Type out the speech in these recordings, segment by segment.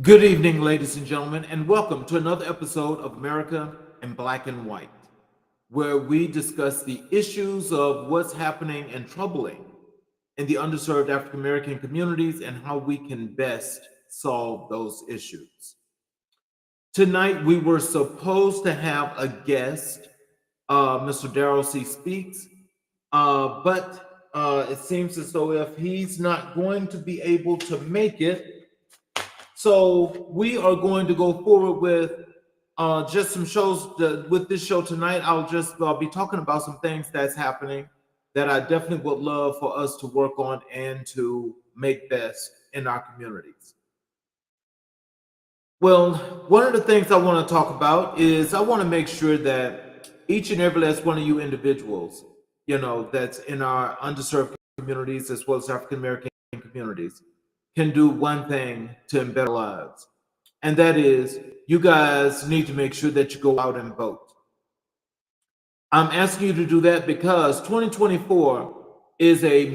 Good evening, ladies and gentlemen, and welcome to another episode of America in Black and White, where we discuss the issues of what's happening and troubling in the underserved African American communities and how we can best solve those issues. Tonight, we were supposed to have a guest, Mr. Darryl C. Speaks, but it seems as though if he's not going to be able to make it, so we are going to go forward with just some shows. With this show tonight, I'll just be talking about some things that's happening that I definitely would love for us to work on and to make best in our communities. Well, one of the things I want to talk about is I want to make sure that each and every last one of you individuals, that's in our underserved communities as well as African American communities, can do one thing to better lives. And that is, you guys need to make sure that you go out and vote. I'm asking you to do that because 2024 is a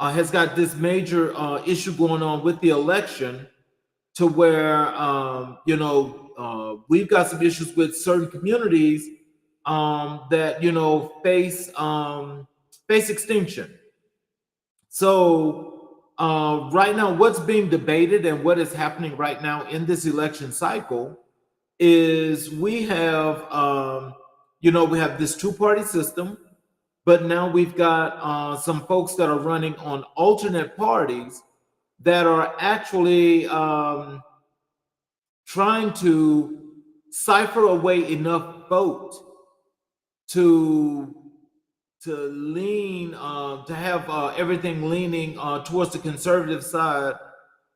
has got this major issue going on with the election to where, we've got some issues with certain communities that, face extinction. So right now, what's being debated and what is happening right now in this election cycle is we have this two-party system, but now we've got some folks that are running on alternate parties that are actually trying to cipher away enough vote to lean to have everything leaning towards the conservative side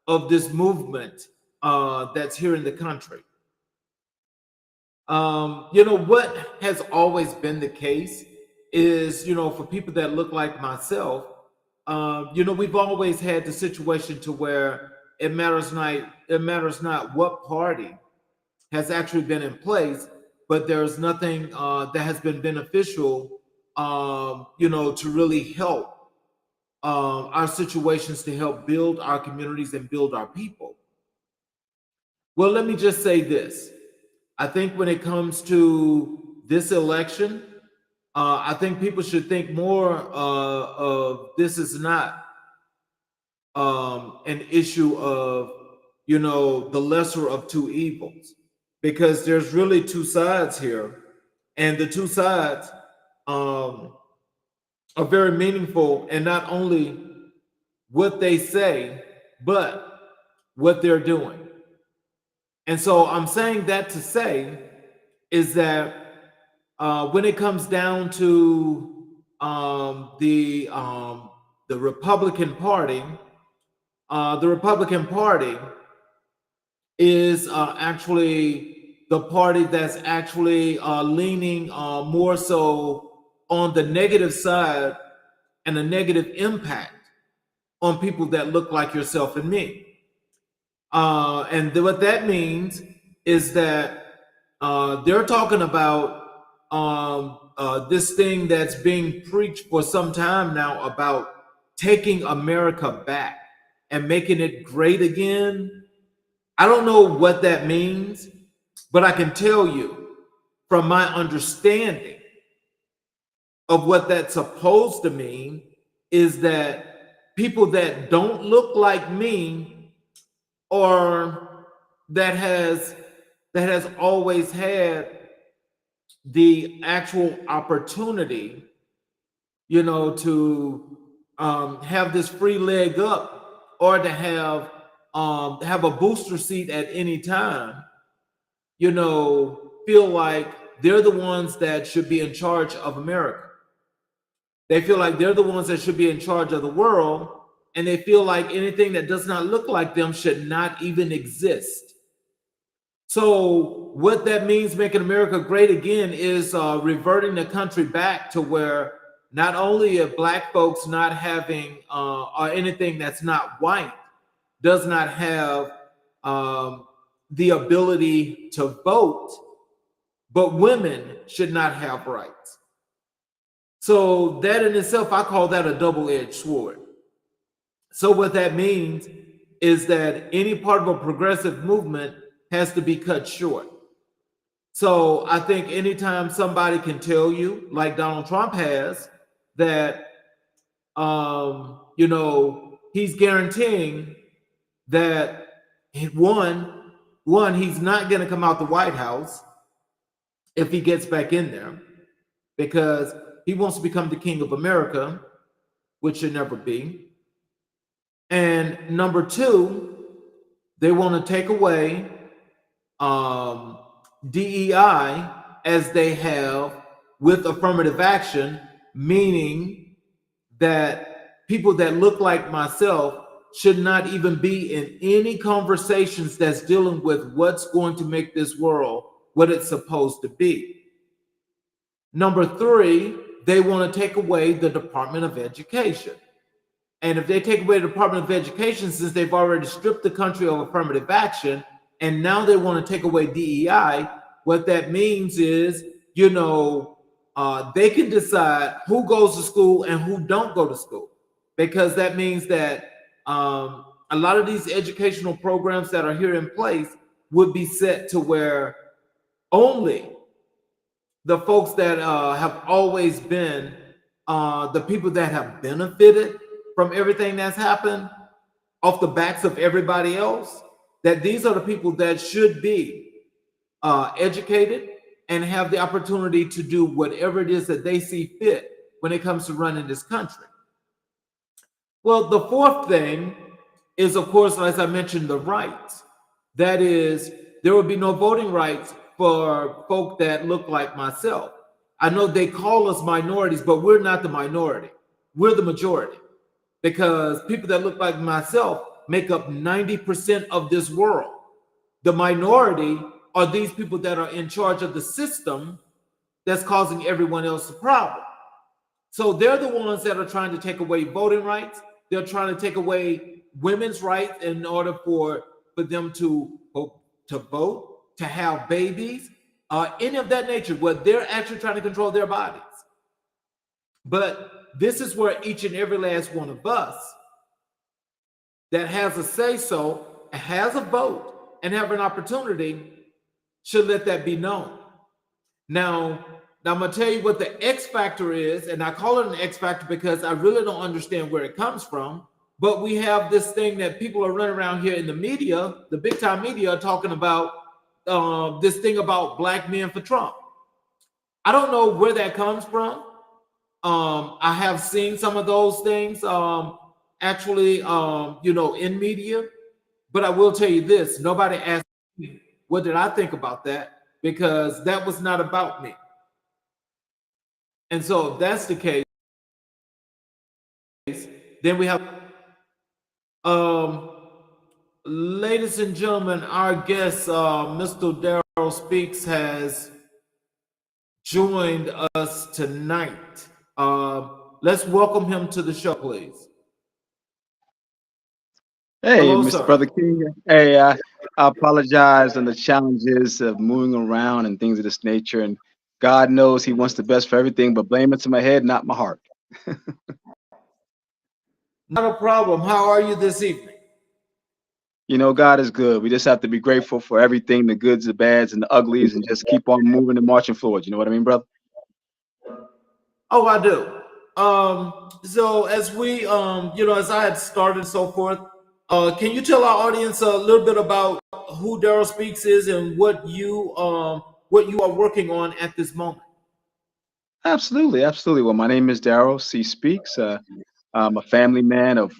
of this movement that's here in the country. What has always been the case is, for people that look like myself, we've always had the situation to where it matters not what party has actually been in place, but there's nothing that has been beneficial, to really help our situations, to help build our communities and build our people. Well, let me just say this. I think when it comes to this election, I think people should think more of this is not an issue of, the lesser of two evils, because there's really two sides here, and the two sides um, are very meaningful, and not only what they say, but what they're doing. And so I'm saying that to say is that when it comes down to the Republican Party, the Republican Party is actually the party that's actually leaning more so on the negative side and a negative impact on people that look like yourself and me. What that means is that they're talking about this thing that's being preached for some time now about taking America back and making it great again. I don't know what that means, but I can tell you from my understanding of what that's supposed to mean is that people that don't look like me, or that has always had the actual opportunity, to have this free leg up, or to have a booster seat at any time, feel like they're the ones that should be in charge of America. They feel like they're the ones that should be in charge of the world, and they feel like anything that does not look like them should not even exist. So what that means, making America great again, is reverting the country back to where not only are Black folks not having or anything that's not white does not have the ability to vote, but women should not have rights. So that in itself, I call that a double-edged sword. So what that means is that any part of a progressive movement has to be cut short. So I think anytime somebody can tell you, like Donald Trump has, that he's guaranteeing that one, he's not going to come out the White House if he gets back in there because he wants to become the king of America, which should never be. And number two, they want to take away um, DEI as they have with affirmative action, meaning that people that look like myself should not even be in any conversations that's dealing with what's going to make this world what it's supposed to be. Number three, they want to take away the Department of Education. And if they take away the Department of Education, since they've already stripped the country of affirmative action, and now they want to take away DEI, what that means is, they can decide who goes to school and who don't go to school, because that means that a lot of these educational programs that are here in place would be set to where only the folks that have always been the people that have benefited from everything that's happened off the backs of everybody else, that these are the people that should be educated and have the opportunity to do whatever it is that they see fit when it comes to running this country. Well, the fourth thing is, of course, as I mentioned, the rights. That is, there will be no voting rights for folk that look like myself. I know they call us minorities, but we're not the minority. We're the majority, because people that look like myself make up 90% of this world. The minority are these people that are in charge of the system that's causing everyone else a problem. So they're the ones that are trying to take away voting rights. They're trying to take away women's rights in order for them to vote, to have babies, any of that nature, where they're actually trying to control their bodies. But this is where each and every last one of us that has a say-so, has a vote, and have an opportunity should let that be known. Now I'm going to tell you what the X factor is, and I call it an X factor because I really don't understand where it comes from. But we have this thing that people are running around here in the media, the big time media, talking about this thing about black men for Trump. I don't know where that comes from. I have seen some of those things actually, in media. But I will tell you this: nobody asked me what did I think about that, because that was not about me. And so, if that's the case, then we have, um, ladies and gentlemen, our guest, Mr. Darryl Speaks, has joined us tonight. Let's welcome him to the show, please. Hey, Hello, Mr. sir. Brother King. Hey, I apologize on the challenges of moving around and things of this nature. And God knows He wants the best for everything, but blame it to my head, not my heart. Not a problem. How are you this evening? You know, God is good. We just have to be grateful for everything, the goods, the bads, and the uglies, and just keep on moving and marching forward. You know what I mean, brother? Oh, I do. So as we, as I had started so forth, can you tell our audience a little bit about who Darryl Speaks is and what you are working on at this moment? Absolutely, absolutely. Well, my name is Darryl C. Speaks. I'm a family man of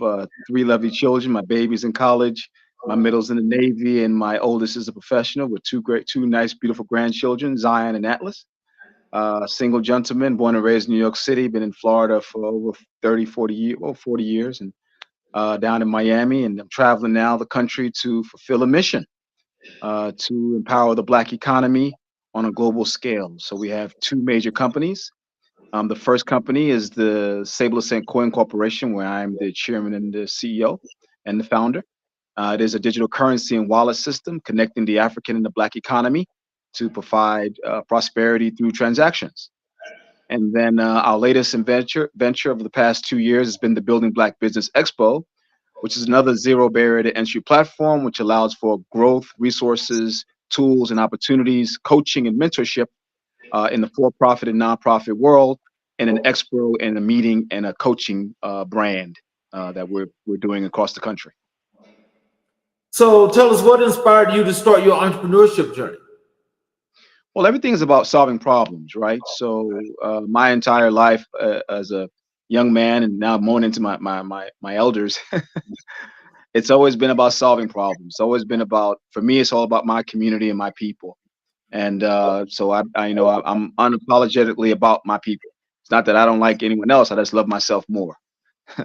three lovely children. My baby's in college, my middle's in the Navy, and my oldest is a professional with two nice, beautiful grandchildren, Zion and Atlas. Single gentleman, born and raised in New York City, been in Florida for over 30, 40 years, well, 40 years, and down in Miami. And I'm traveling now the country to fulfill a mission to empower the Black economy on a global scale. So we have two major companies. The first company is the Sable Ascent Coin Corporation, where I'm the chairman and the CEO and the founder. It is a digital currency and wallet system connecting the African and the Black economy to provide prosperity through transactions. And then our latest venture over the past 2 years has been the Building Black Business Expo, which is another zero barrier to entry platform, which allows for growth, resources, tools, and opportunities, coaching and mentorship in the for-profit and nonprofit world, and an expo and a meeting and a coaching brand that we're doing across the country. So tell us what inspired you to start your entrepreneurship journey? Well, everything is about solving problems, right? So my entire life as a young man, and now more into my elders, it's always been about solving problems. It's always been about, for me, it's all about my community and my people. And so I'm unapologetically about my people. It's not that I don't like anyone else. I just love myself more.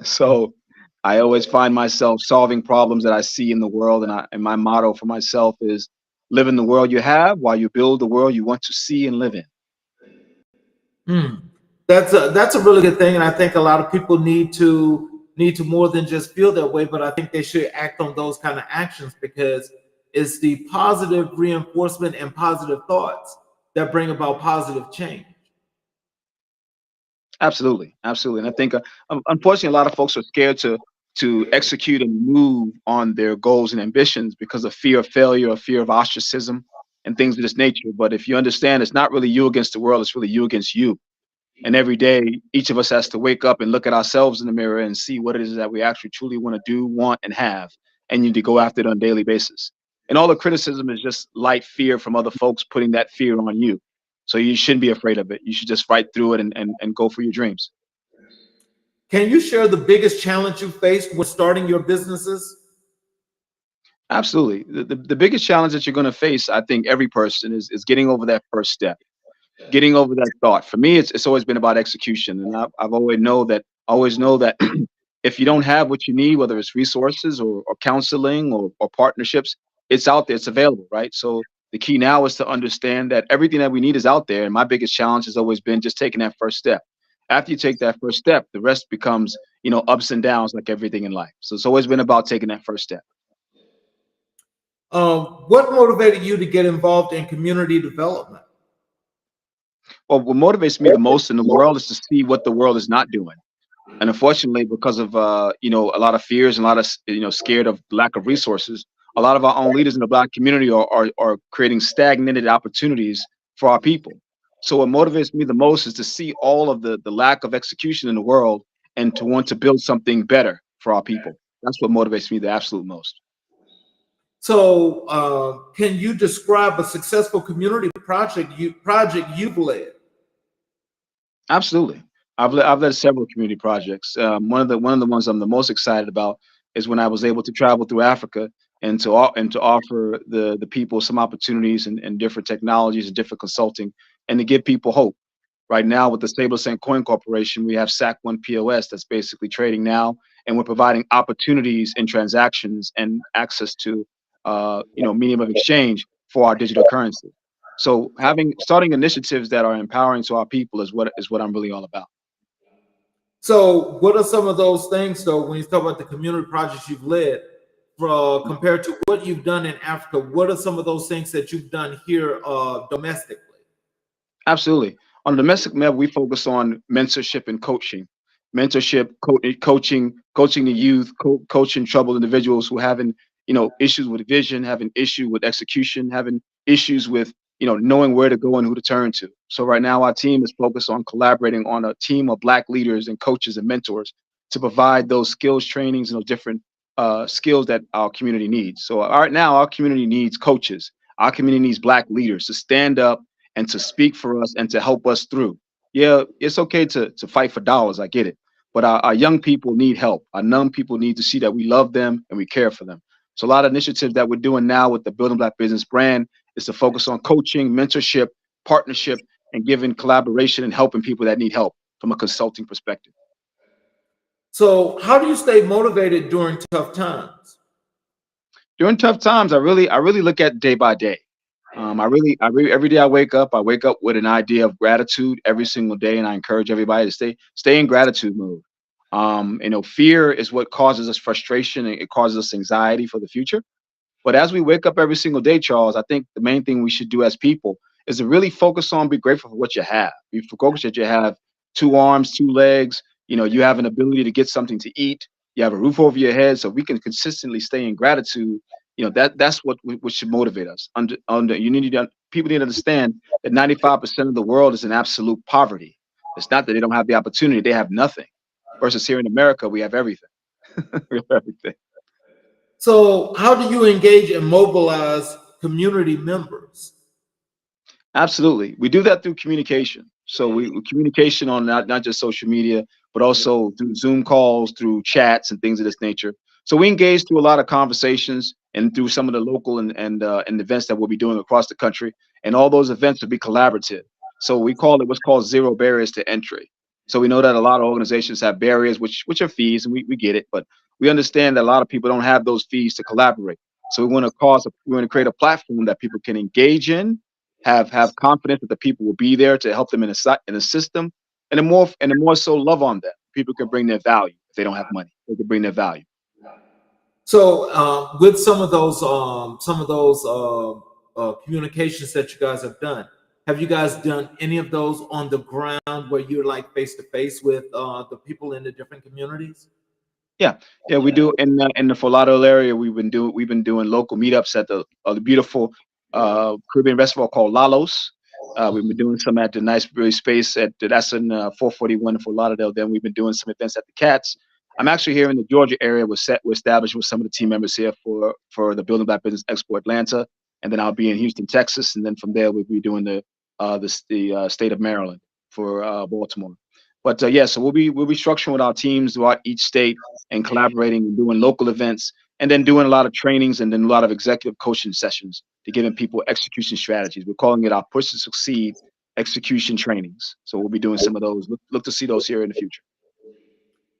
So I always find myself solving problems that I see in the world, and my motto for myself is live in the world you have while you build the world you want to see and live in. Hmm. That's a really good thing, and I think a lot of people need to more than just feel that way, but I think they should act on those kind of actions because it's the positive reinforcement and positive thoughts that bring about positive change. Absolutely, absolutely. And I think, unfortunately, a lot of folks are scared to execute and move on their goals and ambitions because of fear of failure or fear of ostracism and things of this nature. But if you understand, it's not really you against the world; it's really you against you. And every day, each of us has to wake up and look at ourselves in the mirror and see what it is that we actually truly want to do, want, and have, and you need to go after it on a daily basis. And all the criticism is just light fear from other folks putting that fear on you. So you shouldn't be afraid of it. You should just fight through it and go for your dreams. Can you share the biggest challenge you faced when starting your businesses? Absolutely. The biggest challenge that you're going to face, I think, every person is getting over that first step, getting over that thought. For me, it's always been about execution, and I've always know that if you don't have what you need, whether it's resources or counseling or partnerships, it's out there, it's available, right? So the key now is to understand that everything that we need is out there. And my biggest challenge has always been just taking that first step. After you take that first step, the rest becomes, ups and downs like everything in life. So it's always been about taking that first step. What motivated you to get involved in community development? Well, what motivates me the most in the world is to see what the world is not doing. And unfortunately, because of a lot of fears and a lot of scared of lack of resources, a lot of our own leaders in the Black community are creating stagnated opportunities for our people. So what motivates me the most is to see all of the lack of execution in the world and to want to build something better for our people. That's what motivates me the absolute most. So, can you describe a successful community project you've led? Absolutely. I've led several community projects. One of the ones I'm the most excited about is when I was able to travel through Africa and to offer the people some opportunities and different technologies and different consulting and to give people hope. Right now, with the Stable Coin Corporation, we have SAC1 POS that's basically trading now, and we're providing opportunities in transactions and access to medium of exchange for our digital currency. So having starting initiatives that are empowering to our people is what I'm really all about. So, what are some of those things, though, when you talk about the community projects you've led, compared to what you've done in Africa? What are some of those things that you've done here domestically? Absolutely. On the domestic level, we focus on mentorship and coaching. Coaching the youth, coaching troubled individuals who having, issues with vision, having issue with execution, having issues with, knowing where to go and who to turn to. So right now, our team is focused on collaborating on a team of Black leaders and coaches and mentors to provide those skills trainings and those different skills that our community needs. So right now, our community needs coaches. Our community needs Black leaders to stand up and to speak for us and to help us through. Yeah, it's okay to fight for dollars. I get it. But our young people need help. Our young people need to see that we love them and we care for them. So a lot of initiatives that we're doing now with the Building Black Business brand is to focus on coaching, mentorship, partnership, and giving collaboration and helping people that need help from a consulting perspective. So, how do you stay motivated during tough times? During tough times, I really look at day by day. Every day I wake up with an idea of gratitude every single day, and I encourage everybody to stay in gratitude mode. Fear is what causes us frustration and it causes us anxiety for the future. But as we wake up every single day, Charles, I think the main thing we should do as people is to really focus on be grateful for what you have. Be focused that you have two arms, two legs. You have an ability to get something to eat. you have a roof over your head, so we can consistently stay in gratitude. That's what should motivate us. Under you need to people need to understand that 95% of the world is in absolute poverty. It's not that they don't have the opportunity; they have nothing. Versus here in America, we have everything. We have everything. So, how do you engage and mobilize community members? Absolutely. We do that through communication. So we communication on not just social media, but also through Zoom calls, through chats and things of this nature. So we engage through a lot of conversations and through some of the local and events that we'll be doing across the country. And all those events will be collaborative. So we call it what's called zero barriers to entry. So we know that a lot of organizations have barriers, which are fees, and we get it, but we understand that a lot of people don't have those fees to collaborate. So we want to create a platform that people can engage in, have confidence that the people will be there to help them in a system, and the more so love on them. People can bring their value. If they don't have money, they can bring their value. So, with some of those communications that you guys have you guys done any of those on the ground where you're like face to face with the people in the different communities? Yeah, yeah, we do in the Fort Lauderdale area. We've been doing local meetups at the beautiful Caribbean restaurant called Lalos. We've been doing some at the nice brewery space that's in 441 in Fort Lauderdale. Then we've been doing some events at the Cats. I'm actually here in the Georgia area. We're established with some of the team members here for the Building Black Business Expo Atlanta, and then I'll be in Houston, Texas, and then from there we'll be doing the state of Maryland for Baltimore. But yeah, so we'll be structuring with our teams throughout each state and collaborating and doing local events, and then doing a lot of trainings and then a lot of executive coaching sessions to giving people execution strategies. We're calling it our Push to Succeed execution trainings. So we'll be doing some of those. Look to see those here in the future.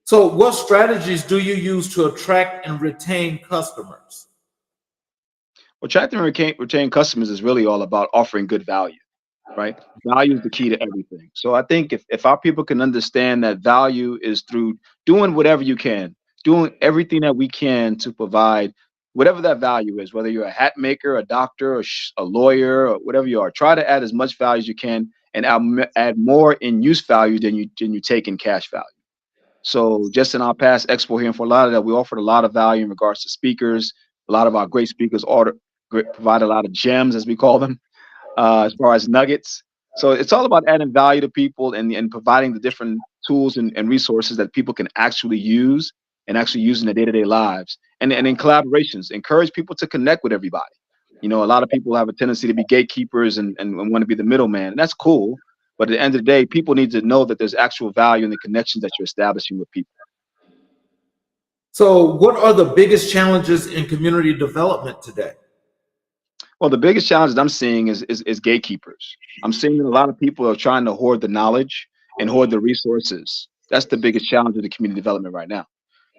So, what strategies do you use to attract and retain customers? Well, attracting and retain customers is really all about offering good value, right? Value is the key to everything. So I think if our people can understand that value is through doing whatever you can, doing everything that we can to provide whatever that value is, whether you're a hat maker, a doctor, a lawyer, or whatever you are, try to add as much value as you can and add more in use value than you take in cash value. So just in our past expo here in Fort Lauderdale, we offered a lot of value in regards to speakers. A lot of our great speakers provide a lot of gems, as we call them, as far as nuggets. So it's all about adding value to people and providing the different tools and resources that people can actually use and actually use in their day-to-day lives. And in collaborations, encourage people to connect with everybody. A lot of people have a tendency to be gatekeepers and want to be the middleman, and that's cool. But at the end of the day, people need to know that there's actual value in the connections that you're establishing with people. So, what are the biggest challenges in community development today? Well, the biggest challenge that I'm seeing is gatekeepers. I'm seeing that a lot of people are trying to hoard the knowledge and hoard the resources. That's the biggest challenge of the community development right now.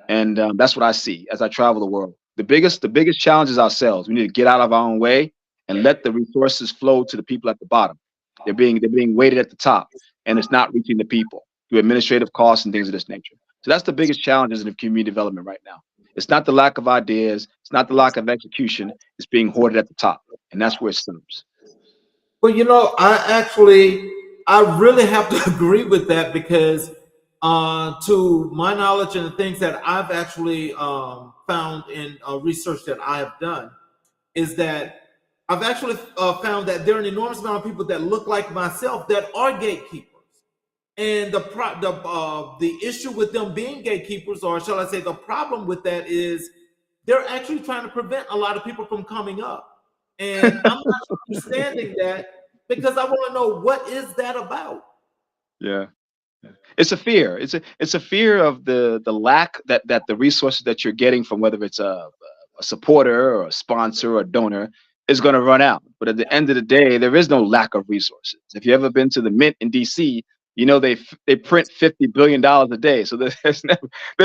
And that's what I see as I travel the world. The biggest challenge is ourselves. We need to get out of our own way and let the resources flow to the people at the bottom. They're being weighted at the top, and it's not reaching the people through administrative costs and things of this nature. So that's the biggest challenges in the community development right now. It's not the lack of ideas. It's not the lack of execution. It's being hoarded at the top, and that's where it stops. Well, I really have to agree with that because, to my knowledge and the things that I've actually found in research that I have done, is that I've actually found that there are an enormous amount of people that look like myself that are gatekeepers. And the issue with them being gatekeepers, or shall I say, the problem with that is they're actually trying to prevent a lot of people from coming up. And I'm not understanding that because I want to know what is that about. Yeah. It's a fear. It's a fear of the lack that the resources that you're getting from whether it's a supporter or a sponsor or a donor is going to run out. But at the end of the day, there is no lack of resources. If you ever been to the Mint in DC, they print $50 billion a day. So there's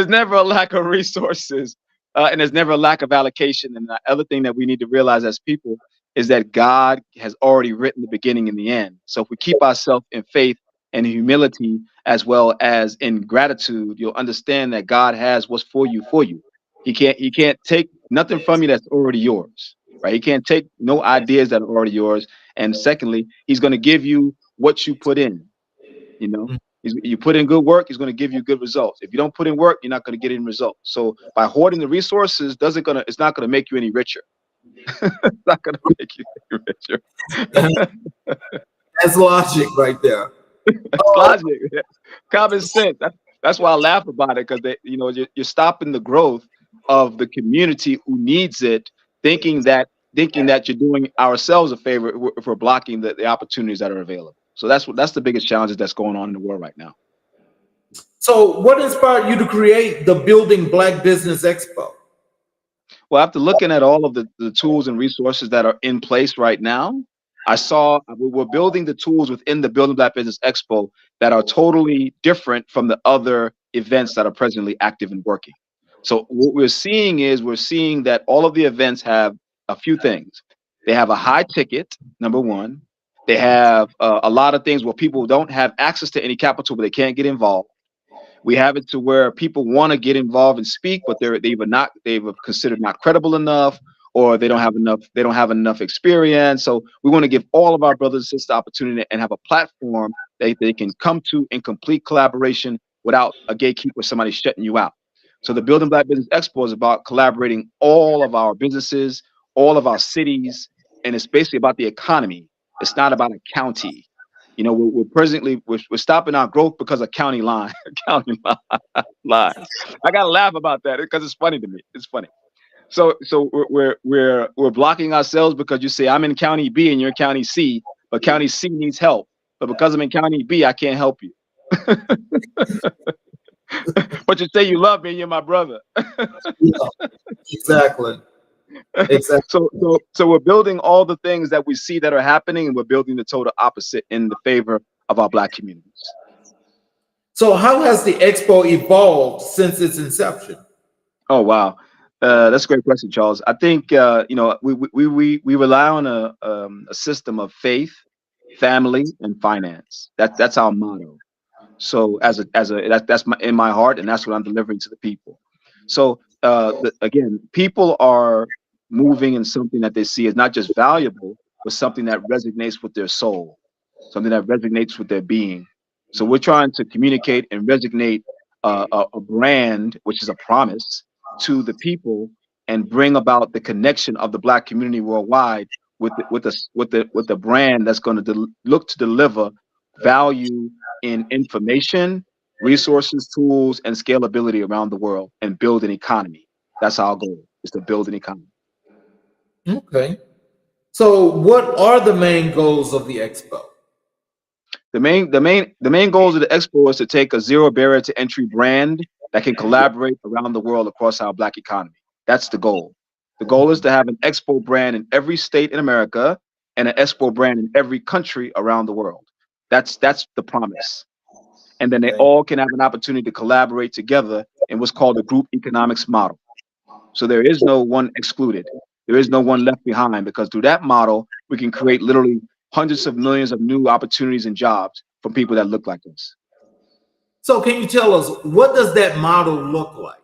never a lack of resources, and there's never a lack of allocation. And the other thing that we need to realize as people is that God has already written the beginning and the end. So if we keep ourselves in faith and humility as well as in gratitude, you'll understand that God has what's for you for you. He can't take nothing from you that's already yours, right? He can't take no ideas that are already yours. And secondly, he's going to give you what you put in, you know. You put in good work, he's going to give you good results. If you don't put in work, you're not going to get any results. So by hoarding the resources, it's not going to make you any richer. It's not going to make you any richer. That's logic right there. It's logic, common sense. That's why I laugh about it, because you're stopping the growth of the community who needs it, thinking that you're doing ourselves a favor if we're blocking the opportunities that are available. So that's the biggest challenge that's going on in the world right now. So, what inspired you to create the Building Black Business Expo? Well, after looking at all of the tools and resources that are in place right now, I saw we were building the tools within the Building Black Business Expo that are totally different from the other events that are presently active and working. So what we're seeing that all of the events have a few things. They have a high ticket, number one. They have a lot of things where people don't have access to any capital, but they can't get involved. We have it to where people want to get involved and speak, but they've considered not credible enough, or they don't have enough experience. So we want to give all of our brothers and sisters the opportunity and have a platform that they can come to in complete collaboration without a gatekeeper, somebody shutting you out. So the Building Black Business Expo is about collaborating all of our businesses, all of our cities, and it's basically about the economy. It's not about a county. We're stopping our growth because of county line, county lines. I gotta laugh about that because it's funny to me. It's funny. So we're blocking ourselves because you say I'm in County B and you're in County C, but County C needs help. But because I'm in County B, I can't help you. But you say you love me and you're my brother. Yeah, exactly. Exactly. So we're building all the things that we see that are happening, and we're building the total opposite in the favor of our Black communities. So, how has the expo evolved since its inception? Oh wow, that's a great question, Charles. I think we rely on a system of faith, family, and finance. That's our motto. So that's in my heart, and that's what I'm delivering to the people. So again, people are moving in something that they see as not just valuable, but something that resonates with their soul, something that resonates with their being. So we're trying to communicate and resonate a brand, which is a promise, to the people, and bring about the connection of the Black community worldwide with the brand that's going to look to deliver value in information, resources, tools, and scalability around the world, and build an economy. That's our goal, is to build an economy. Okay. So, what are the main goals of the expo? The main goals of the expo is to take a zero barrier to entry brand that can collaborate around the world across our Black economy. That's the goal. The goal is to have an expo brand in every state in America and an expo brand in every country around the world. That's the promise. And then they Okay. all can have an opportunity to collaborate together in what's called the group economics model. So there is no one excluded. There is no one left behind, because through that model, we can create literally hundreds of millions of new opportunities and jobs from people that look like us. So, can you tell us what does that model look like?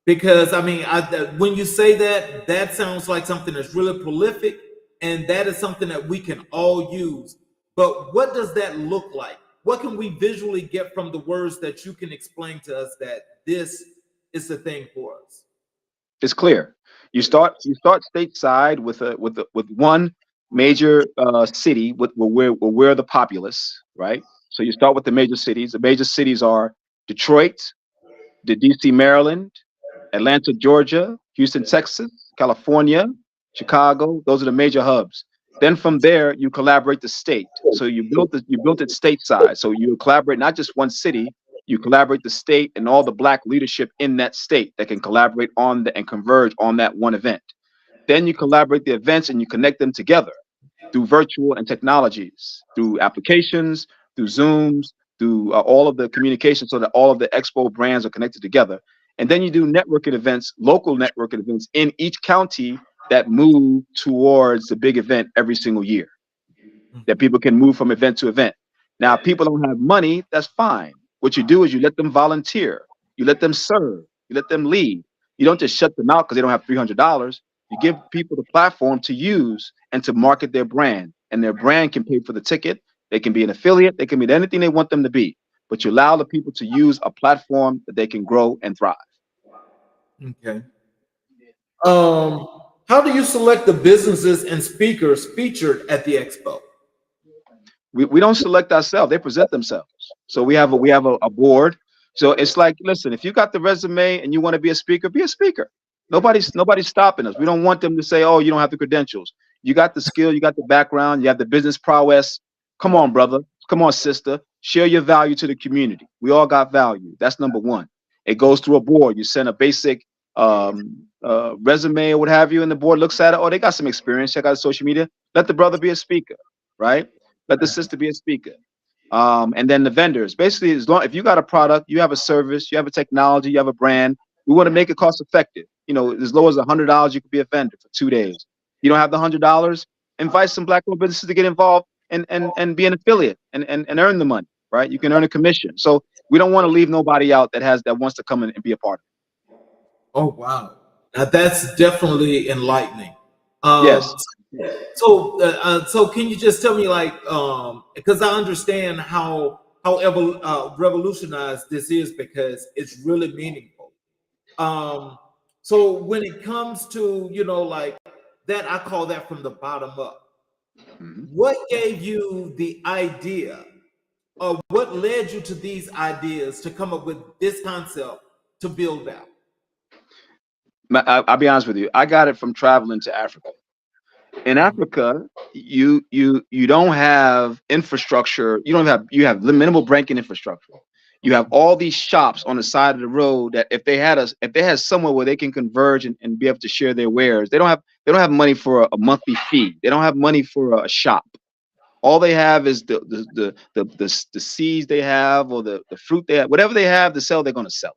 Because I mean, when you say that, that sounds like something that's really prolific, and that is something that we can all use. But what does that look like? What can we visually get from the words that you can explain to us that this is the thing for us? It's clear. You start stateside with one major city where we're the populace, right? So you start with the major cities. The major cities are Detroit, the DC, Maryland, Atlanta, Georgia, Houston, Texas, California, Chicago. Those are the major hubs. Then from there, you collaborate the state. So you built it stateside. So you collaborate not just one city, you collaborate the state and all the Black leadership in that state that can collaborate and converge on that one event. Then you collaborate the events and you connect them together through virtual and technologies, through applications, through Zooms, through all of the communication, so that all of the expo brands are connected together. And then you do networking events, local networking events in each county that move towards the big event every single year, that people can move from event to event. Now, if people don't have money, that's fine. What you do is you let them volunteer, you let them serve, you let them lead. You don't just shut them out because they don't have $300. You give people the platform to use and to market their brand, and their brand can pay for the ticket. They can be an affiliate, they can be anything they want them to be. but you allow the people to use a platform that they can grow and thrive. Okay. Um, how do you select the businesses and speakers featured at the expo? We don't select ourselves; they present themselves. So we have a board. So it's like, listen, if you got the resume and you want to be a speaker, be a speaker. Nobody's stopping us. We don't want them to say, oh, you don't have the credentials. You got the skill, you got the background, you have the business prowess. Come on, brother. Come on, sister. Share your value to the community. We all got value. That's number one. It goes through a board. You send a basic resume or what have you, and the board looks at it. Oh, they got some experience. Check out social media. Let the brother be a speaker, right? Let the sister be a speaker. And then the vendors. Basically, as long if you got a product, you have a service, you have a technology, you have a brand, we want to make it cost effective. You know, as low as $100, you could be a vendor for 2 days. You don't have the $100, invite some black-owned businesses to get involved and be an affiliate and earn the money, right? You can earn a commission. So we don't want to leave nobody out that wants to come in and be a part of Oh wow, now that's definitely enlightening. it. Yes. Um, so can you just tell me, like, because I understand how revolutionized this is because it's really meaningful. Um, so when it comes to, like that, I call that from the bottom up. Mhm. What gave you the idea, or what led you to these ideas to come up with this concept to build out? I'll be honest with you. I got it from traveling to Africa. In Africa, you don't have infrastructure. You have minimal banking infrastructure. You have all these shops on the side of the road that if they had somewhere where they can converge and be able to share their wares, they don't have money for a monthly fee. They don't have money for a shop. All they have is the seeds they have or the fruit they have, whatever they have to sell, they're going to sell.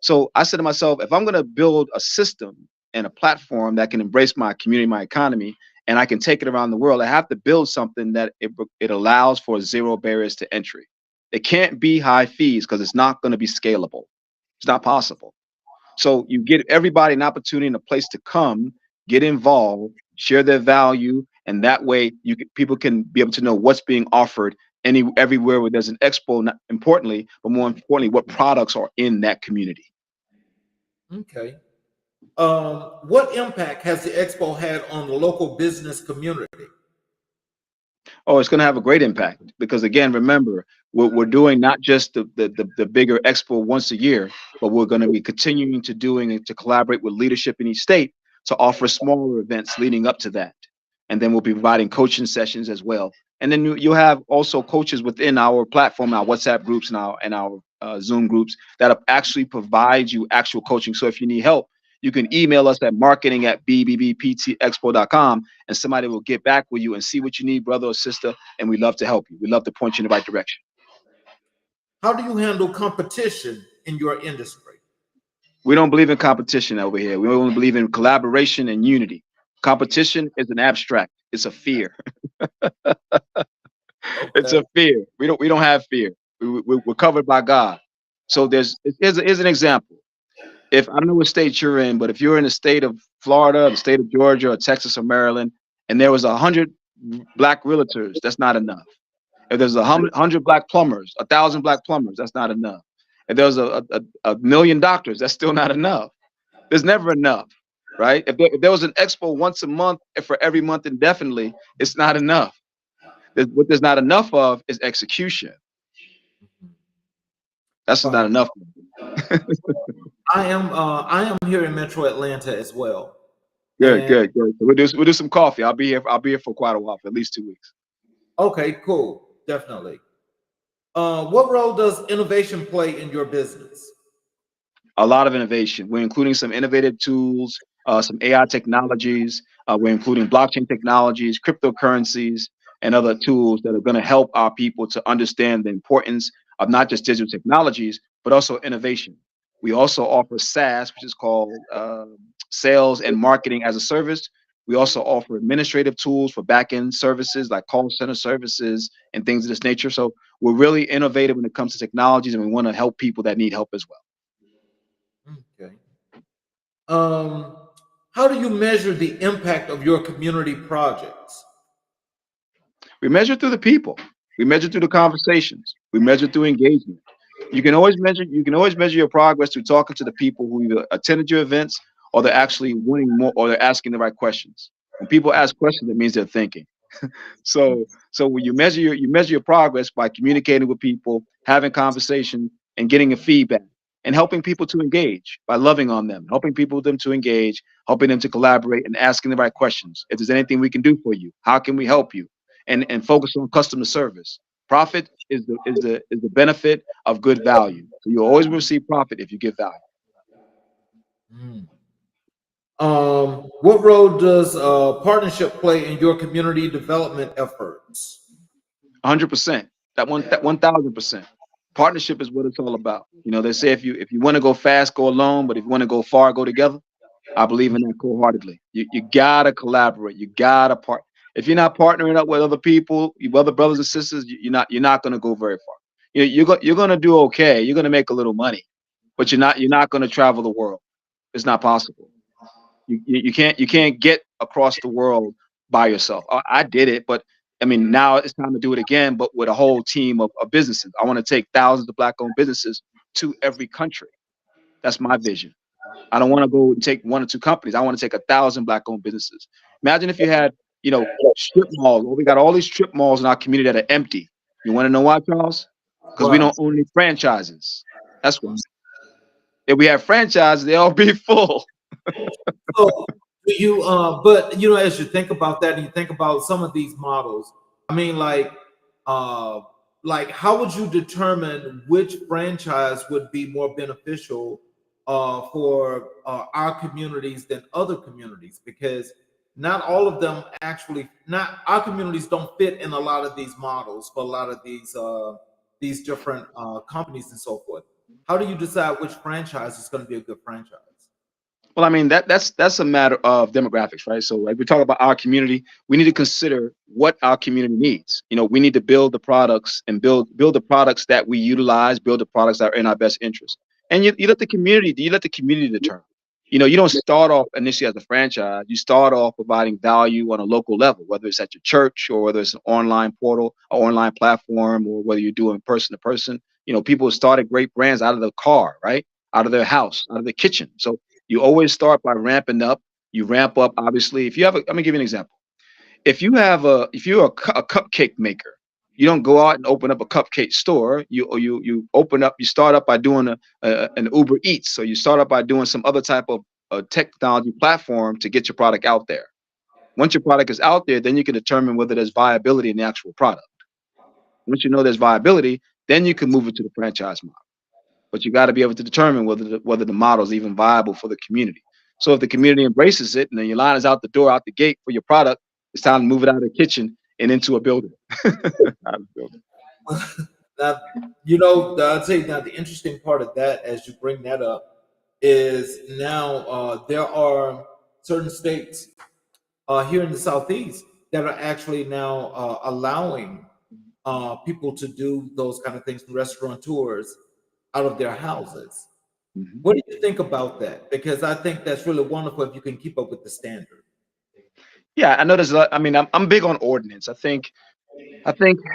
So I said to myself, if I'm going to build a system and a platform that can embrace my community, my economy, and I can take it around the world, I have to build something that it allows for zero barriers to entry. It can't be high fees because it's not going to be scalable. It's not possible. So you get everybody an opportunity and a place to come, get involved, share their value, and that way people can be able to know what's being offered everywhere where there's an expo. Not importantly, but more importantly, what products are in that community. Okay. What impact has the expo had on the local business community? Oh, it's going to have a great impact because again, remember, we're doing not just the bigger expo once a year, but we're going to be continuing to doing it to collaborate with leadership in each state to offer smaller events leading up to that. And then we'll be providing coaching sessions as well. And then you'll have also coaches within our platform, our WhatsApp groups and our Zoom groups that actually provide you actual coaching. So if you need help, you can email us at marketing@bbbptexpo.com and somebody will get back with you and see what you need, brother or sister. And we love to help you. We love to point you in the right direction. How do you handle competition in your industry? We don't believe in competition over here. We only believe in collaboration and unity. Competition is an abstract. It's a fear. It's Okay. a fear. We don't have fear. We're covered by God. So here's an example. If I don't know what state you're in, but if you're in the state of Florida, the state of Georgia, or Texas or Maryland, and there was 100 black realtors, that's not enough. If there's 100 black plumbers, 1,000 black plumbers, that's not enough. If there's a million doctors, that's still not enough. There's never enough, right? If there was an expo once a month for every month indefinitely, it's not enough. What there's not enough of is execution. That's not Wow. enough. I am here in Metro Atlanta as well. Good, And good, good. So we'll do some coffee. I'll be here. I'll be here for quite a while, for at least 2 weeks. okay, cool. Definitely. What role does innovation play in your business? A lot of innovation. We're including some innovative tools, some AI technologies. We're including blockchain technologies, cryptocurrencies, and other tools that are going to help our people to understand the importance of not just digital technologies, but also innovation. We also offer SaaS, which is called Sales and Marketing as a Service. We also offer administrative tools for back-end services like call center services and things of this nature. So we're really innovative when it comes to technologies, and we want to help people that need help as well. Okay. Um, how do you measure the impact of your community projects? We measure through the people. We measure through the conversations. We measure through engagement. You can always measure your progress through talking to the people who either attended your events or they're actually winning more or they're asking the right questions. When people ask questions, it means they're thinking. So when you measure your progress by communicating with people, having conversation, and getting a feedback, and helping people to engage by loving on them, helping people them to engage, helping them to collaborate, and asking the right questions. If there's anything we can do for you, how can we help you? And focus on customer service. Profit is the benefit of good value. So you always receive profit if you give value. Mm. What role does partnership play in your community development efforts? 100%. That 1,000%. Partnership is what it's all about. You know, they say if you want to go fast, go alone, but if you want to go far, go together. I believe in that wholeheartedly. You gotta collaborate. You gotta part. If you're not partnering up with other people, you other brothers and sisters, you're not gonna go very far. You're gonna do okay. You're gonna make a little money, but you're not gonna travel the world. It's not possible. You can't get across the world by yourself. I did it, but I mean now it's time to do it again, but with a whole team of businesses. I want to take thousands of black-owned businesses to every country. That's my vision. I don't want to go and take one or two companies. I want to take 1,000 black-owned businesses. Imagine if you had, strip malls. Well, we got all these strip malls in our community that are empty. You want to know why, Charles? Because we Why? don't own any franchises. That's why. If we have franchises, they all be full. So do you but as you think about that and you think about some of these models, I mean uh like how would you determine which franchise would be more beneficial for our communities than other communities? Because not all of them actually, not our communities don't fit in a lot of these models for a lot of these different companies and so forth. How do you decide which franchise is going to be a good franchise? Well, I mean that's a matter of demographics, right? So, like we talk about our community, we need to consider what our community needs. We need to build the products and build the products that we utilize, build the products that are in our best interest. And you let the community determine. You don't start off initially as a franchise. You start off providing value on a local level, whether it's at your church or whether it's an online portal, or online platform, or whether you're doing person to person. People started great brands out of the car, right? Out of their house, out of the kitchen. So you always start by ramping up. You ramp up, obviously. If you have, let me give you an example. If you're a cupcake maker, you don't go out and open up a cupcake store. You start up by doing an Uber Eats. So you start up by doing some other type of technology platform to get your product out there. Once your product is out there, then you can determine whether there's viability in the actual product. Once you know there's viability, then you can move it to the franchise model. But you got to be able to determine whether the model is even viable for the community. So if the community embraces it and then your line is out the door, out the gate for your product, it's time to move it out of the kitchen and into a building. Out of the building. Now, I'd say now the interesting part of that, as you bring that up, is now there are certain states here in the southeast that are actually now allowing people to do those kind of things, restaurateurs, out of their houses. Mhm. What do you think about that? Because I think that's really wonderful if you can keep up with the standard. Yeah, I know there's a lot. I mean, I'm big on ordinance. I think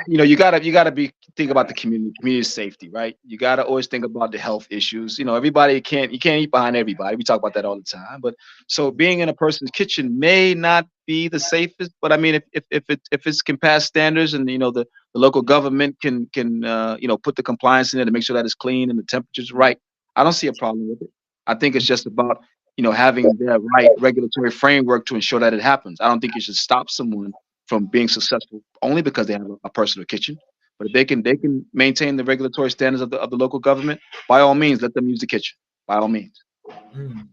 you gotta be think about the community safety, right? You gotta always think about the health issues. Everybody can't you can't eat behind everybody. We talk about that all the time. But so being in a person's kitchen may not be the safest, but I mean if it's can pass standards and the local government can put the compliance in there to make sure that it's clean and the temperature's right, I don't see a problem with it. I think it's just about having the right regulatory framework to ensure that it happens. I don't think you should stop someone from being successful only because they have a personal kitchen. But if they can maintain the regulatory standards of the local government, by all means, let them use the kitchen. By all means. Mm.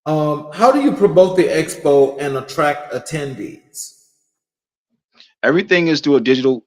How do you promote the expo and attract attendees? Everything's through digital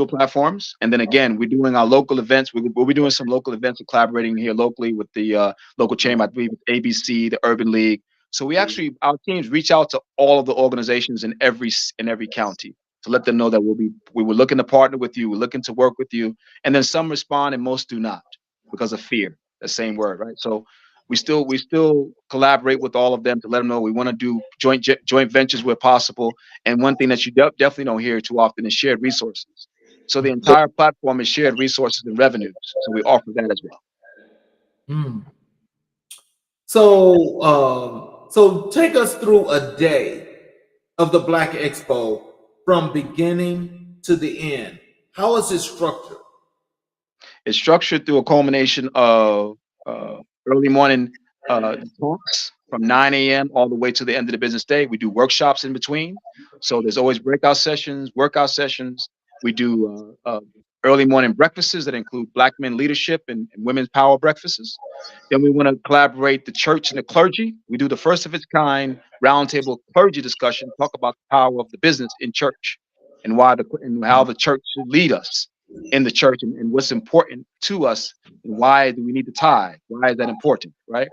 platforms. And then again, we're doing our local events. We'll be doing some local events and collaborating here locally with the local chamber, I believe with ABC, the Urban League. So our teams reach out to all of the organizations in every county to let them know that we were looking to partner with you, we're looking to work with you. And then some respond and most do not because of fear. The same word, right? So we still collaborate with all of them to let them know we want to do joint ventures where possible. And one thing that you definitely don't hear too often is shared resources. So the entire platform is shared resources and revenues. So we offer that as well. Mm. So take us through a day of the Black Expo from beginning to the end. How is it structured? It's structured through a culmination of early morning talks from 9 a.m. all the way to the end of the business day. We do workshops in between. So there's always breakout sessions, workout sessions. We do early morning breakfasts that include Black men leadership and women's power breakfasts. Then we want to collaborate the church and the clergy. We do the first of its kind roundtable clergy discussion, talk about the power of the business in church and why and how the church should lead us in the church and what's important to us and why do we need to tithe? Why is that important? Right.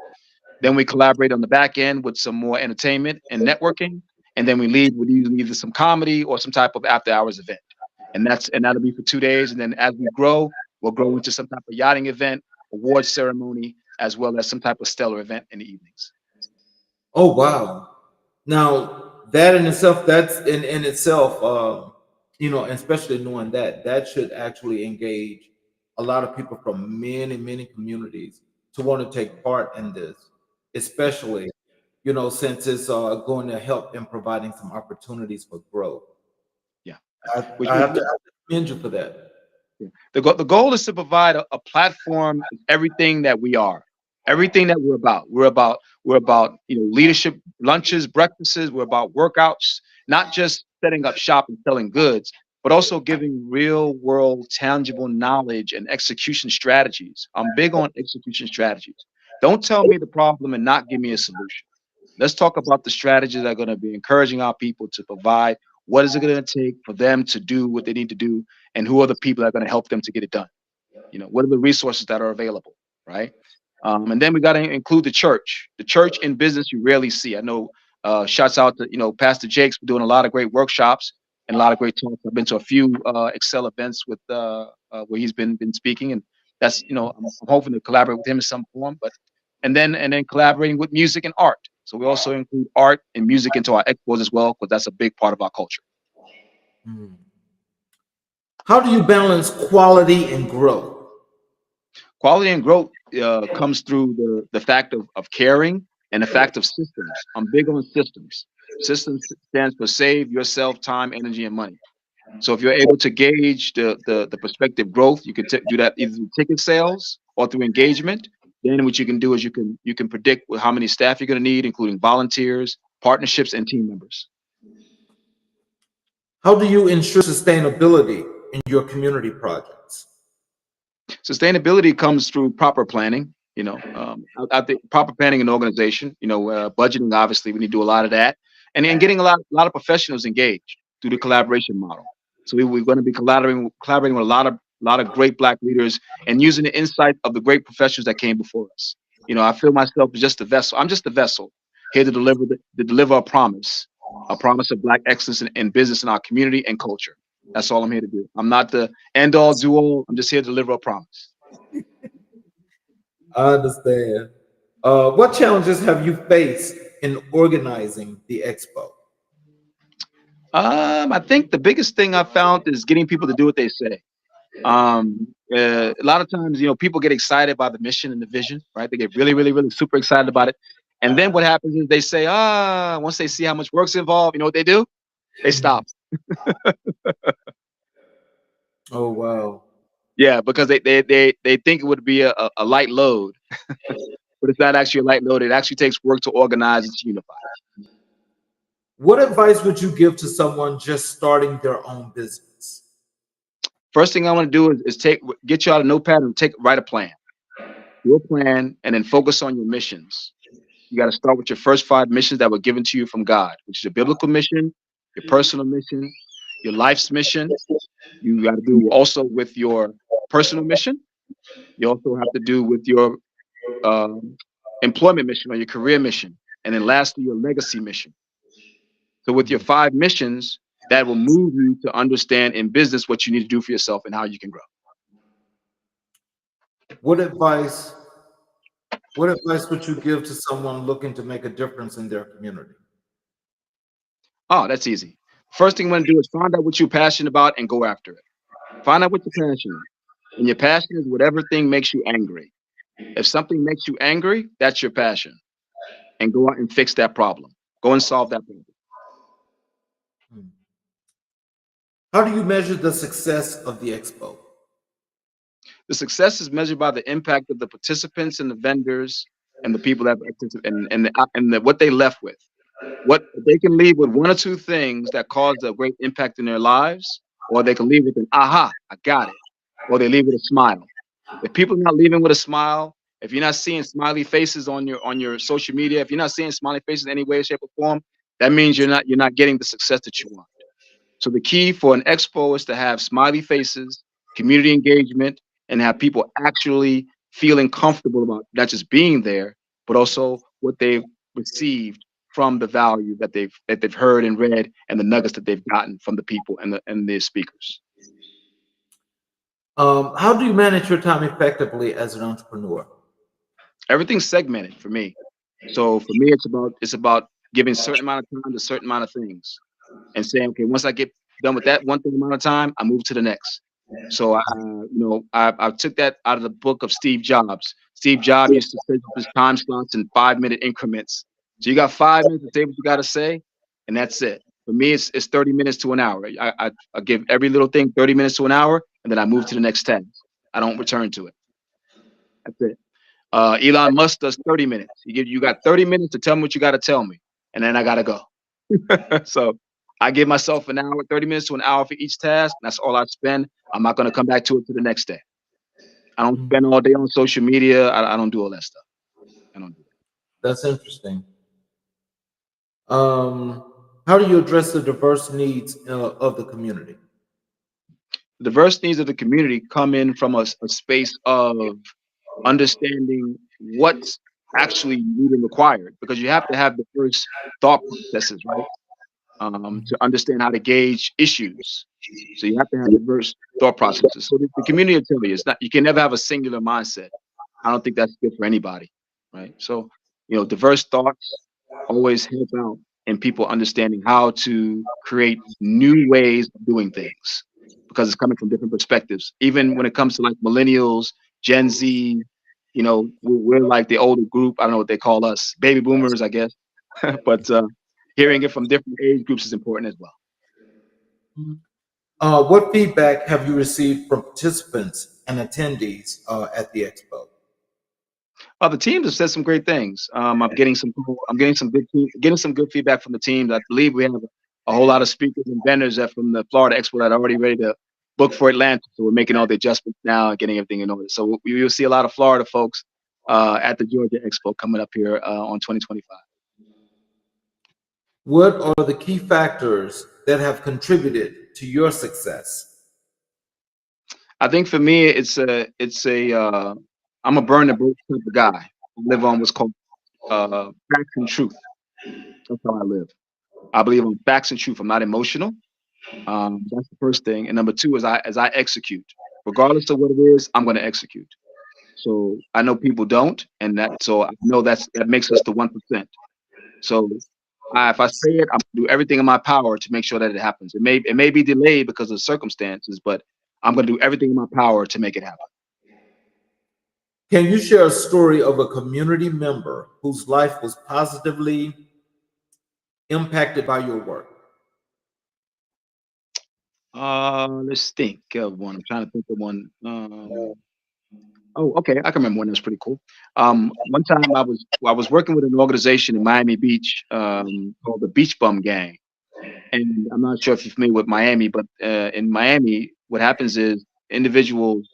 Then we collaborate on the back end with some more entertainment and networking. And then we lead with usually either some comedy or some type of after hours event. And that'll be for 2 days. And then as we grow, we'll grow into some type of yachting event, awards ceremony, as well as some type of stellar event in the evenings. Oh wow! Now that in itself, that's in itself, especially knowing that that should actually engage a lot of people from many communities to want to take part in this, especially since it's going to help in providing some opportunities for growth. Yeah. I, Which, I which have to commend you for that. Yeah. The goal is to provide a platform of everything that we are, everything that we're about. We're about leadership lunches, breakfasts. We're about workouts, not just setting up shop and selling goods, but also giving real world tangible knowledge and execution strategies. I'm big on execution strategies. Don't tell me the problem and not give me a solution. Let's talk about the strategies that are going to be encouraging our people to provide. What is it going to take for them to do what they need to do, and who are the people that are going to help them to get it done? What are the resources that are available, right? And then we got to include the church. The church in business you rarely see. I know. Shouts out to Pastor Jake's been doing a lot of great workshops and a lot of great talks. I've been to a few Excel events with where he's been speaking, and that's I'm hoping to collaborate with him in some form. But and then collaborating with music and art. So we also include art and music into our expos as well, because that's a big part of our culture. Hmm. How do you balance quality and growth? Quality and growth comes through the fact of caring and the fact of systems. I'm big on systems. Systems stands for save yourself time, energy, and money. So if you're able to gauge the prospective growth, you can do that either through ticket sales or through engagement. Then what you can do is you can predict how many staff you're going to need, including volunteers, partnerships, and team members. How do you ensure sustainability in your community projects? Sustainability comes through proper planning. I think proper planning and organization. Budgeting. Obviously, we need to do a lot of that, and getting a lot of professionals engaged through the collaboration model. So we're going to be collaborating with a lot of great Black leaders and using the insight of the great professionals that came before us. I feel myself as just a vessel. I'm just a vessel here to deliver a promise of Black excellence in business in our community and culture. That's all I'm here to do. I'm not the end all do all. I'm just here to deliver a promise. I understand. What challenges have you faced in organizing the expo? I think the biggest thing I found is getting people to do what they say. A lot of times, people get excited by the mission and the vision, right? They get really, really, really super excited about it. And then what happens is they say, once they see how much work's involved, you know what they do? They stop. Oh wow. Yeah, because they think it would be a light load, but it's not actually a light load. It actually takes work to organize and to unify. What advice would you give to someone just starting their own business? First thing I want to do is get you out a notepad and write a plan. Do a plan and then focus on your missions. You got to start with your first 5 missions that were given to you from God, which is your biblical mission, your personal mission, your life's mission. You got to do also with your personal mission. You also have to do with your um, employment mission or your career mission. And then lastly, your legacy mission. So with your 5 missions, that will move you to understand in business what you need to do for yourself and how you can grow. What advice what advice would you give to someone looking to make a difference in their community? Oh, that's easy. First thing I'm going to do is find out what you're passionate about and go after it. Find out what your passion is. And your passion is whatever thing makes you angry. If something makes you angry, that's your passion. And go out and fix that problem. Go and solve that problem. Hmm. How do you measure the success of the expo? The success is measured by the impact of the participants and the vendors and the people that participate and what they left with. What they can leave with one or two things that caused a great impact in their lives, or they can leave with an aha, I got it, or they leave with a smile. If people are not leaving with a smile, if you're not seeing smiley faces on your social media, if you're not seeing smiley faces in any way, shape, or form, that means you're not getting the success that you want. So the key for an expo is to have smiley faces, community engagement, and have people actually feeling comfortable about not just being there, but also what they've received from the value that they've heard and read and the nuggets that they've gotten from the people and the speakers. How do you manage your time effectively as an entrepreneur? Everything's segmented for me. So for me, it's about giving a certain amount of time to a certain amount of things. And saying, okay, once I get done with that one thing amount of time, I move to the next. So I took that out of the book of Steve Jobs. Steve Jobs used to set up his time slots in 5 minute increments. So you got 5 minutes to say what you got to say, and that's it. For me, it's 30 minutes to an hour. I give every little thing 30 minutes to an hour, and then I move to the next task. I don't return to it. That's it. Elon Musk does 30 minutes. You got 30 minutes to tell me what you got to tell me, and then I gotta go. So I give myself an hour, 30 minutes to an hour for each task. And that's all I spend. I'm not going to come back to it to the next day. I don't Mhm. spend all day on social media. I don't do all that stuff. I don't do That's interesting. How do you address the diverse needs of the community? The diverse needs of the community come in from a space of understanding what's actually needed and required because you have to have diverse thought processes, right? To understand how to gauge issues. So you have to have diverse thought processes. So the community will tell you it's not you can never have a singular mindset. I don't think that's good for anybody, right? So, diverse thoughts always help out in people understanding how to create new ways of doing things because it's coming from different perspectives. Even when it comes to like millennials, Gen Z, we're like the older group. I don't know what they call us, baby boomers, I guess. But hearing it from different age groups is important as well. What feedback have you received from participants and attendees at the expo? The teams have said some great things. I'm getting some getting some good feedback from the teams. I believe we have a whole lot of speakers and vendors that from the Florida Expo that are already ready to book for Atlanta. So we're making all the adjustments now and getting everything in order. So you'll see a lot of Florida folks at the Georgia Expo coming up here on 2025. What are the key factors that have contributed to your success? I think for me, I'm a burn the boat type of guy. I live on what's called facts and truth. That's how I live. I believe in facts and truth. I'm not emotional. That's the first thing. And number two is I execute. Regardless of what it is, I'm going to execute. So I know people don't, and so I know that makes us the 1%. So if I say it, I'm gonna do everything in my power to make sure that it happens. It may be delayed because of circumstances, but I'm going to do everything in my power to make it happen. Can you share a story of a community member whose life was positively impacted by your work? Let's think of one. I'm trying to think of one. Oh, okay. I can remember one that was pretty cool. One time I was working with an organization in Miami Beach called the Beach Bum Gang, and I'm not sure if you're familiar with Miami, but in Miami, what happens is individuals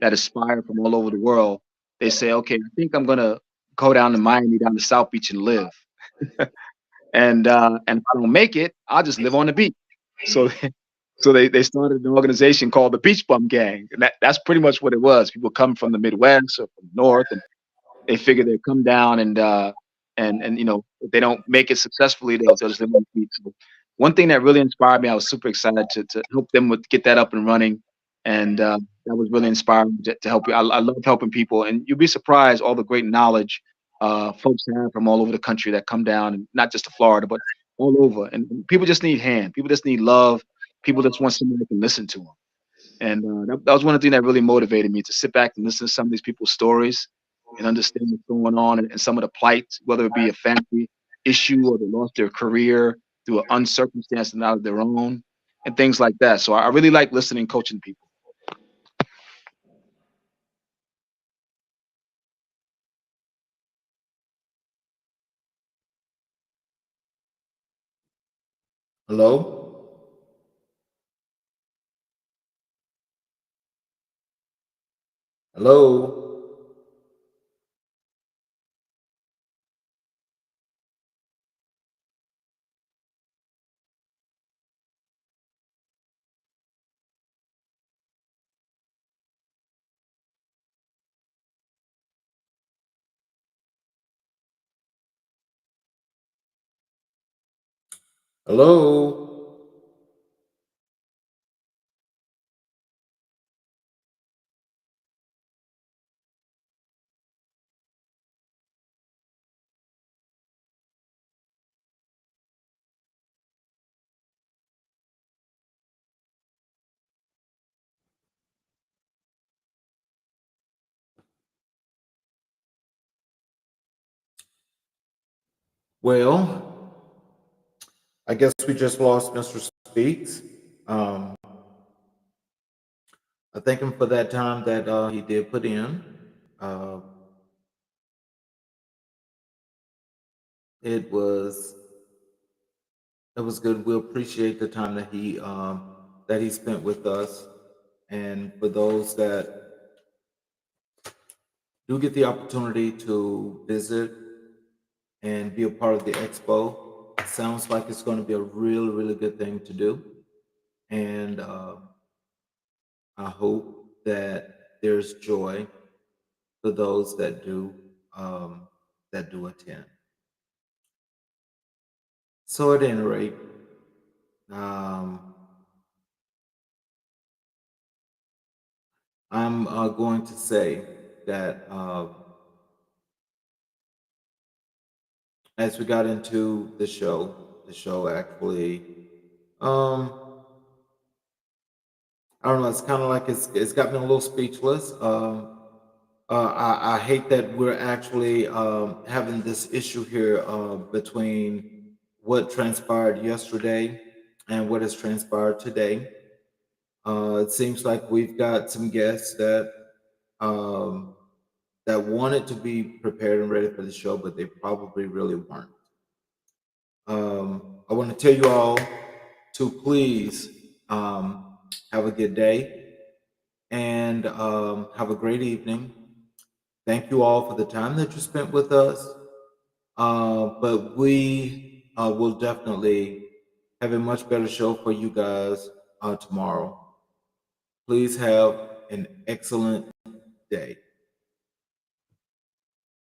that aspire from all over the world, they say, okay, I think I'm gonna go down to Miami, down to South Beach, and live. And if I don't make it, I'll just live on the beach. So they started an organization called the Beach Bum Gang, and that's pretty much what it was. People come from the Midwest or from the North, and they figure they'd come down and if they don't make it successfully, they'll just live on the beach. So one thing that really inspired me, I was super excited to help them with get that up and running, and that was really inspiring to help you. I love helping people, and you'd be surprised all the great knowledge folks have from all over the country that come down, and not just to Florida, but all over. And people just need hand. People just need love. People just want somebody that can listen to them. And that was one of the things that really motivated me to sit back and listen to some of these people's stories and understand what's going on and some of the plight, whether it be a family issue or they lost their career through an uncircumstance and out of their own, and things like that. So I really like listening, coaching people. Hello? Hello? Hello? Well, I guess we just lost Mr. Speaks. Um, I thank him for that time that he did put in. Uh, it was it was good. We appreciate the time that he spent with us, and for those that do get the opportunity to visit and be a part of the expo, it sounds like it's going to be a really, really good thing to do. And I hope that there's joy for those that do attend. So at any rate, um, I'm going to say that as we got into the show actually, um, I don't know. It's kind of like it's got me a little speechless. I hate that we're actually having this issue here between what transpired yesterday and what has transpired today. It seems like we've got some guests um, that wanted to be prepared and ready for the show, but they probably really weren't. I want to tell you all to please have a good day and have a great evening. Thank you all for the time that you spent with us. But we will definitely have a much better show for you guys tomorrow. Please have an excellent day.